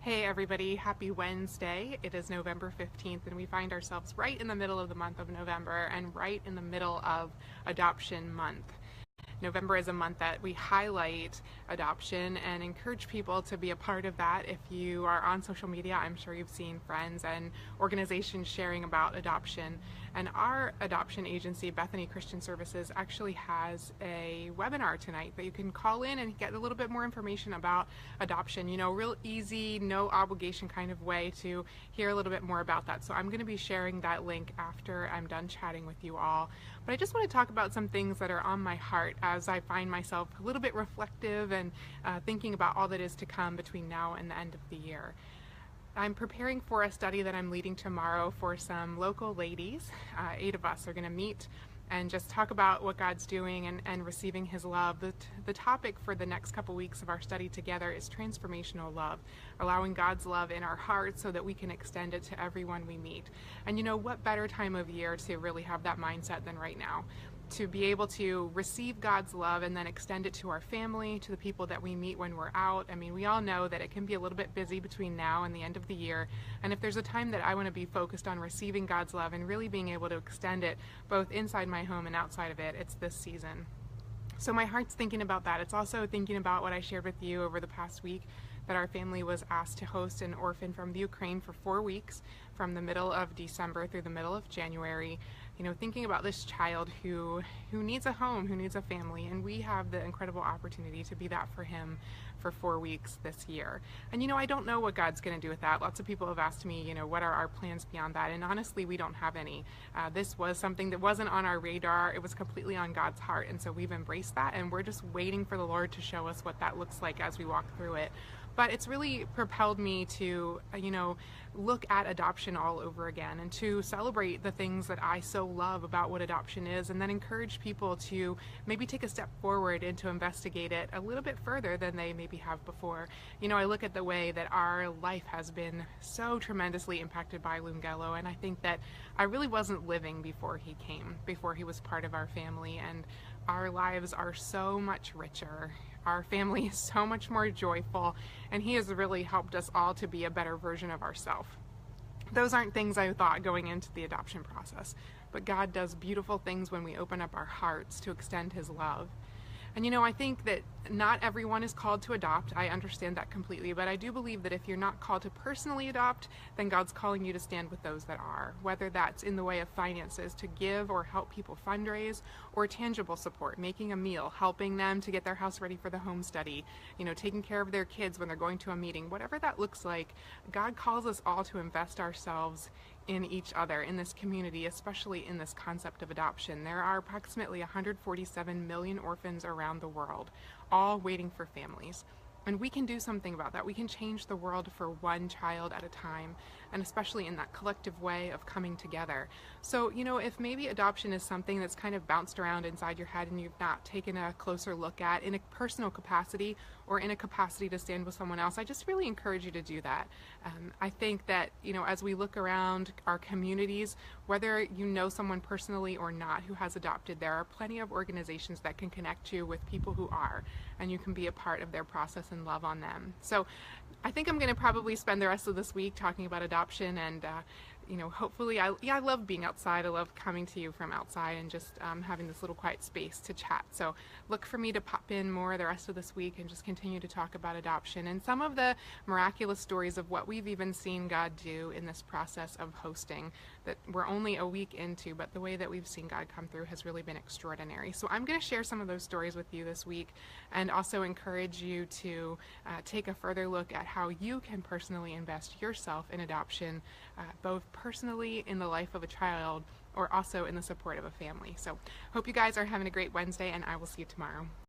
Hey everybody, happy Wednesday. It is November 15th and we find ourselves right in the middle of the month of November and right in the middle of Adoption Month. November is a month that we highlight adoption and encourage people to be a part of that. If you are on social media, I'm sure you've seen friends and organizations sharing about adoption. And our adoption agency, Bethany Christian Services, actually has a webinar tonight that you can call in and get a little bit more information about adoption. You know, real easy, no obligation kind of way to hear a little bit more about that. So I'm going to be sharing that link after I'm done chatting with you all. But I just want to talk about some things that are on my heart as I find myself a little bit reflective and thinking about all that is to come between now and the end of the year. I'm preparing for a study that I'm leading tomorrow for some local ladies. 8 of us are going to meet and just talk about what God's doing and receiving His love. The topic for the next couple weeks of our study together is transformational love, allowing God's love in our hearts so that we can extend it to everyone we meet. And you know, what better time of year to really have that mindset than right now? To be able to receive God's love and then extend it to our family, to the people that we meet when we're out. I mean, we all know that it can be a little bit busy between now and the end of the year. And if there's a time that I want to be focused on receiving God's love and really being able to extend it both inside my home and outside of it, it's this season. So my heart's thinking about that. It's also thinking about what I shared with you over the past week, that our family was asked to host an orphan from the Ukraine for 4 weeks, from the middle of December through the middle of January. You know, thinking about this child who needs a home, who needs a family, and we have the incredible opportunity to be that for him for 4 weeks this year. And you know, I don't know what God's going to do with that. Lots of people have asked me, you know, what are our plans beyond that? And honestly, we don't have any. This was something that wasn't on our radar. It was completely on God's heart, and so we've embraced that, and we're just waiting for the Lord to show us what that looks like as we walk through it. But it's really propelled me to, you know, look at adoption all over again and to celebrate the things that I so love about what adoption is, and then encourage people to maybe take a step forward and to investigate it a little bit further than they maybe have before. You know, I look at the way that our life has been so tremendously impacted by Lungello, and I think that I really wasn't living before he came, before he was part of our family, and our lives are so much richer. Our family is so much more joyful, and he has really helped us all to be a better version of ourselves. Those aren't things I thought going into the adoption process, but God does beautiful things when we open up our hearts to extend his love. And you know, I think that not everyone is called to adopt. I understand that completely, but I do believe that if you're not called to personally adopt, then God's calling you to stand with those that are, whether that's in the way of finances, to give or help people fundraise, or tangible support, making a meal, helping them to get their house ready for the home study, you know, taking care of their kids when they're going to a meeting, whatever that looks like. God calls us all to invest ourselves in each other, in this community, especially in this concept of adoption. There are approximately 147 million orphans around the world, all waiting for families. And we can do something about that. We can change the world for one child at a time, and especially in that collective way of coming together. So, you know, if maybe adoption is something that's kind of bounced around inside your head and you've not taken a closer look at in a personal capacity or in a capacity to stand with someone else, I just really encourage you to do that. I think that, you know, as we look around our communities, whether you know someone personally or not who has adopted, there are plenty of organizations that can connect you with people who are, and you can be a part of their process and love on them. So I think I'm going to probably spend the rest of this week talking about adoption, and you know, hopefully, I love being outside. I love coming to you from outside and just having this little quiet space to chat. So look for me to pop in more the rest of this week and just continue to talk about adoption and some of the miraculous stories of what we've even seen God do in this process of hosting that we're only a week into, but the way that we've seen God come through has really been extraordinary. So I'm going to share some of those stories with you this week, and also encourage you to take a further look at how you can personally invest yourself in adoption, both personally in the life of a child or also in the support of a family. So hope you guys are having a great Wednesday, and I will see you tomorrow.